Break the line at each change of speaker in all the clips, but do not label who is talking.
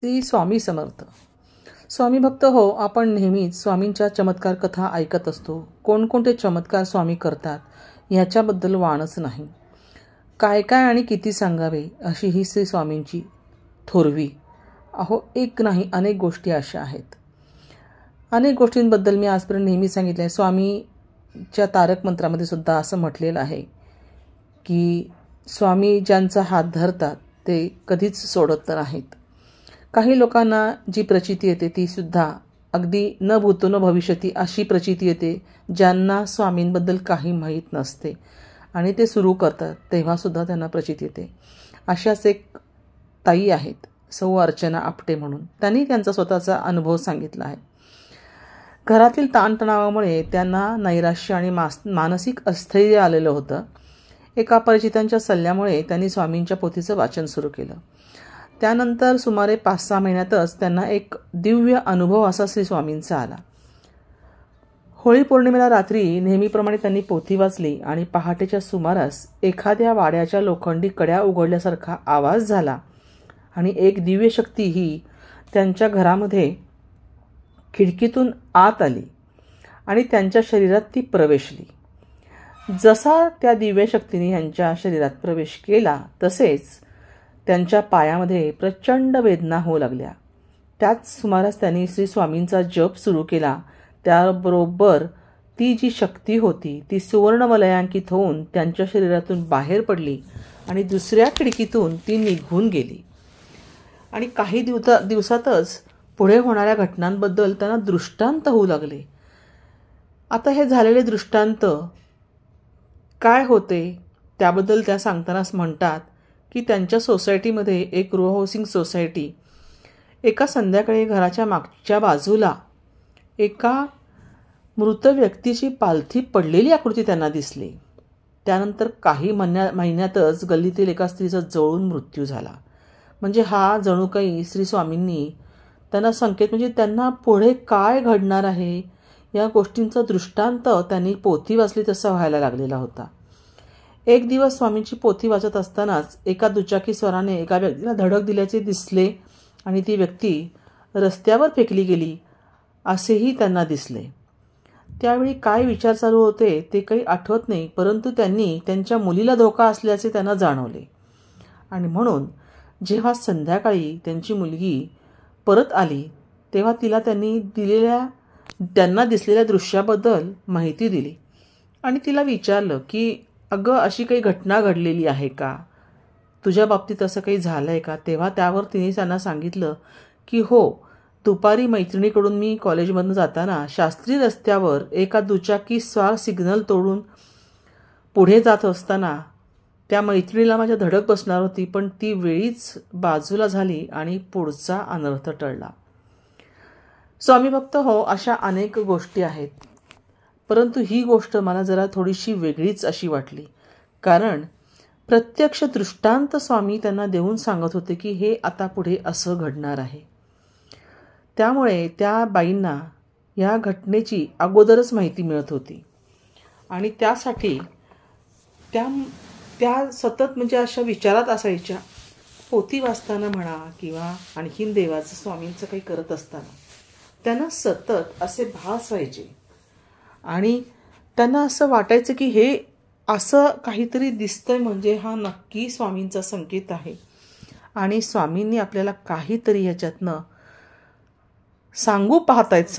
श्री स्वामी समर्थ. स्वामी भक्त हो, आपण नेहमीच स्वामींच्या चमत्कार कथा ऐकत असतो. कोणकोणते चमत्कार स्वामी करतात ह्याच्याबद्दल वाणच नाही. काय काय आणि किती सांगावे अशी ही श्री स्वामींची थोरवी. अहो, एक नाही अनेक गोष्टी अशा आहेत. अनेक गोष्टींबद्दल मी आजपर्यंत नेहमी सांगितलं आहे. स्वामीच्या तारक मंत्रामध्ये सुद्धा असं म्हटलेलं आहे की स्वामी ज्यांचा हात धरतात ते कधीच सोडत नाहीत. काही लोकांना जी प्रचिती येते ती सुद्धा अगदी न भूतो न भविष्यती अशी प्रचिती येते, ज्यांना स्वामींबद्दल काही माहीत नसते आणि ते सुरू करतात तेव्हासुद्धा त्यांना प्रचिती येते. अशाच एक ताई आहेत, सौ अर्चना आपटे म्हणून. त्यांनी त्यांचा स्वतःचा अनुभव सांगितला आहे. घरातील ताणतणावामुळे त्यांना नैराश्य आणि मानसिक अस्थैर्य आलेलं होतं. एका परिचितांच्या सल्ल्यामुळे त्यांनी स्वामींच्या पोथीचं वाचन सुरू केलं. त्यानंतर सुमारे 5-6 महिन्यातच त्यांना एक दिव्य अनुभव असा श्री स्वामींचा आला. होळी पौर्णिमेला रात्री नेहमीप्रमाणे त्यांनी पोथी वाचली आणि पहाटेच्या सुमारास एखाद्या वाड्याच्या लोखंडी कड्या उघडल्यासारखा आवाज झाला आणि एक दिव्य शक्ती ही त्यांच्या घरामध्ये खिडकीतून आत आली आणि त्यांच्या शरीरात ती प्रवेशली. जसा त्या दिव्य शक्तीने यांच्या शरीरात प्रवेश केला तसेच त्यांच्या पायामध्ये प्रचंड वेदना होऊ लागल्या. त्याच सुमारास त्यांनी श्री स्वामींचा जप सुरू केला. त्याबरोबर ती जी शक्ती होती ती सुवर्णवलयांकित होऊन त्यांच्या शरीरातून बाहेर पडली आणि दुसऱ्या खिडकीतून ती निघून गेली. आणि काही दिवसातच पुढे होणाऱ्या घटनांबद्दल त्यांना दृष्टांत होऊ लागले. आता हे झालेले दृष्टांत काय होते त्याबद्दल त्या सांगतानाच म्हणतात की त्यांच्या सोसायटीमध्ये एक रो हाऊसिंग सोसायटी, एका संध्याकाळी घराच्या मागच्या बाजूला एका मृत व्यक्तीची पालथी पडलेली आकृती त्यांना दिसली. त्यानंतर काही महिन्यातच गल्लीतील एका स्त्रीचा जळून मृत्यू झाला. म्हणजे हा जणू काही श्री स्वामींनी त्यांना संकेत, म्हणजे त्यांना पुढे काय घडणार आहे या गोष्टींचा दृष्टांत त्यांनी पोथी वाचली तसा व्हायला लागलेला होता. एक दिवस स्वामींची पोथी वाचत असतानाच एका दुचाकी स्वाराने एका व्यक्तीला धडक दिल्याचे दिसले आणि ती व्यक्ती रस्त्यावर फेकली गेली असेही त्यांना दिसले. त्यावेळी काय विचार चालू होते ते काही आठवत नाही, परंतु त्यांनी त्यांच्या मुलीला धोका असल्याचे त्यांना जाणवले. आणि म्हणून जेव्हा संध्याकाळी त्यांची मुलगी परत आली तेव्हा तिला त्यांना दिसलेल्या दृश्याबद्दल माहिती दिली आणि तिला विचारलं की अगं, अशी काही घटना घडलेली आहे का, तुझ्या बाबतीत असं काही झालं आहे का. तेव्हा त्यावर तिने त्यांना सांगितलं की हो, दुपारी मैत्रिणीकडून मी कॉलेजमधून जाताना शास्त्री रस्त्यावर एका दुचाकी स्वार सिग्नल तोडून पुढे जात असताना त्या मैत्रिणीला माझ्या धडक बसणार होती, पण ती वेळीच बाजूला झाली आणि पुढचा अनर्थ टळला. स्वामी भक्त हो, अशा अनेक गोष्टी आहेत, परंतु ही गोष्ट मला जरा थोडीशी वेगळीच अशी वाटली. कारण प्रत्यक्ष दृष्टांत स्वामी त्यांना देऊन सांगत होते की हे आता पुढे असं घडणार आहे. त्यामुळे त्या बाईंना या घटनेची अगोदरच माहिती मिळत होती आणि त्यासाठी त्या सतत म्हणजे अशा विचारात असायच्या. पोथी वाचताना म्हणा किंवा आणखीन देवाचं स्वामींचं काही करत असताना त्यांना सतत असे भास व्हायचे आणि त्यांना असं वाटायचं की हे असं काहीतरी दिसतंय, म्हणजे हा नक्की स्वामींचा संकेत आहे आणि स्वामींनी आपल्याला काहीतरी ह्याच्यातनं सांगू पाहतायत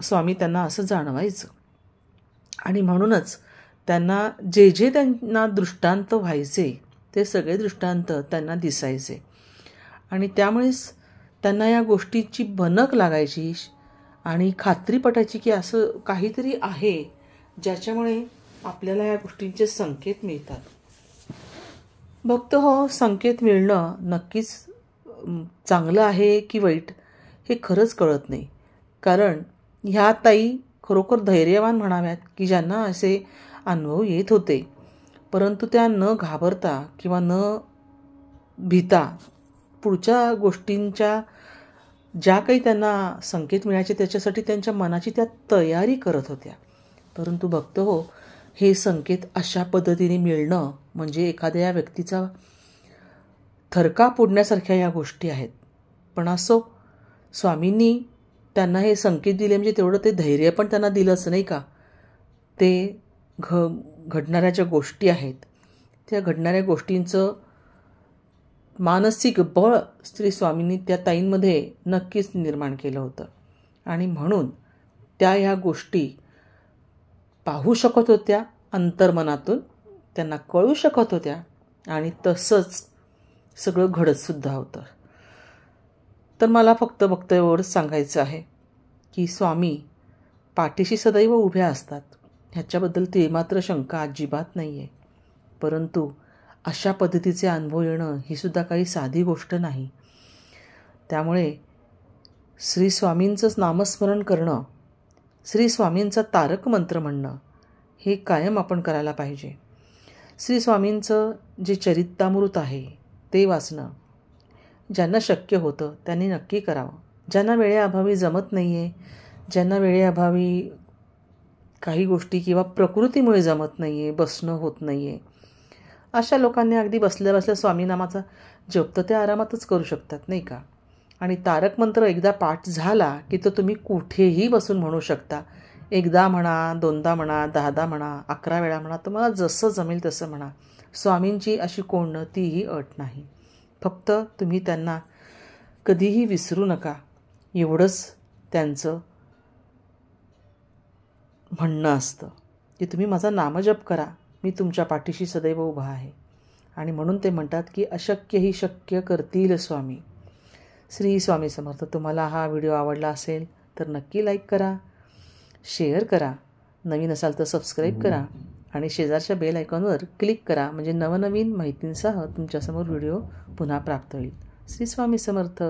स्वामी त्यांना असं जाणवायचं. आणि म्हणूनच त्यांना जे त्यांना दृष्टांत व्हायचे ते सगळे दृष्टांत त्यांना दिसायचे आणि त्यामुळेच त्यांना या गोष्टीची भनक लागायची आणि खात्री पटायची की असं काहीतरी आहे ज्याच्यामुळे आपल्याला या गोष्टींचे संकेत मिळतात. भक्त हो, संकेत मिळणं नक्कीच चांगलं आहे की वाईट हे खरंच कळत नाही. कारण ह्या ताई खरोखर धैर्यवान म्हणाव्यात की ज्यांना असे अनुभव येत होते, परंतु त्या न घाबरता किंवा न भीता पुढच्या गोष्टींच्या ज्या काही त्यांना संकेत मिळायचे त्याच्यासाठी त्यांच्या मनाची त्या तयारी करत होत्या. परंतु भक्त हो, हे संकेत अशा पद्धतीने मिळणं म्हणजे एखाद्या व्यक्तीचा थरका फोडण्यासारख्या या गोष्टी आहेत. पण असो, स्वामींनी त्यांना हे संकेत दिले म्हणजे तेवढं ते धैर्य पण त्यांना दिलंच नाही का. ते घडणाऱ्या ज्या गोष्टी आहेत त्या घडणाऱ्या गोष्टींचं मानसिक बळ श्री स्वामींनी त्या ताईंमध्ये नक्कीच निर्माण केलं होतं. आणि म्हणून त्या ह्या गोष्टी पाहू शकत होत्या अंतर्मनातून, त्यांना कळू शकत होत्या आणि तसंच सगळं घडतसुद्धा होतं. तर मला फक्त एवढंच सांगायचं आहे की स्वामी पाठीशी सदैव उभ्या असतात, ह्याच्याबद्दल ते मात्र शंका अजिबात नाही आहे. परंतु अशा पद्धतीचे अनुभव येणं ही सुद्धा काही साधी गोष्ट नाही. त्यामुळे श्री स्वामींचंच नामस्मरण करणं, श्री स्वामींचा तारक मंत्र म्हणणं हे कायम आपण करायला पाहिजे. श्री स्वामींचं जे चरितामृत आहे ते वाचणं ज्यांना शक्य होतं त्यांनी नक्की करावं. ज्यांना वेळेअभावी जमत नाही आहे, ज्यांना वेळेअभावी काही गोष्टी किंवा प्रकृतीमुळे जमत नाही आहे, बसणं होत नाही आहे, अशा लोकांनी अगदी बसल्या बसल्या स्वामीनामाचा जप तर ते आरामातच करू शकतात नाही का. आणि तारक मंत्र एकदा पाठ झाला की तो तुम्ही कुठेही बसून म्हणू शकता. एकदा म्हणा, दोनदा म्हणा, 10दा म्हणा, 11 वेळा म्हणा, तुम्हाला जसं जमेल तसं म्हणा. स्वामींची अशी कोणतीही अट नाही. फक्त तुम्ही त्यांना कधीही विसरू नका, एवढंच त्यांचं म्हणणं असतं की तुम्ही माझा नामजप करा, मी तुमच्या पाठीशी सदैव उभा आहे. आणि म्हणून ते म्हणतात की अशक्य ही शक्य करतील स्वामी. श्री स्वामी समर्थ. तुम्हाला हा व्हिडिओ आवडला असेल तर नक्की लाईक करा, शेअर करा, नवीन असाल तर सबस्क्राईब करा आणि शेजारच्या बेल आयकॉनवर क्लिक करा, म्हणजे नवनवीन माहितींसह तुमच्यासमोर व्हिडिओ पुन्हा प्राप्त होईल. श्री स्वामी समर्थ.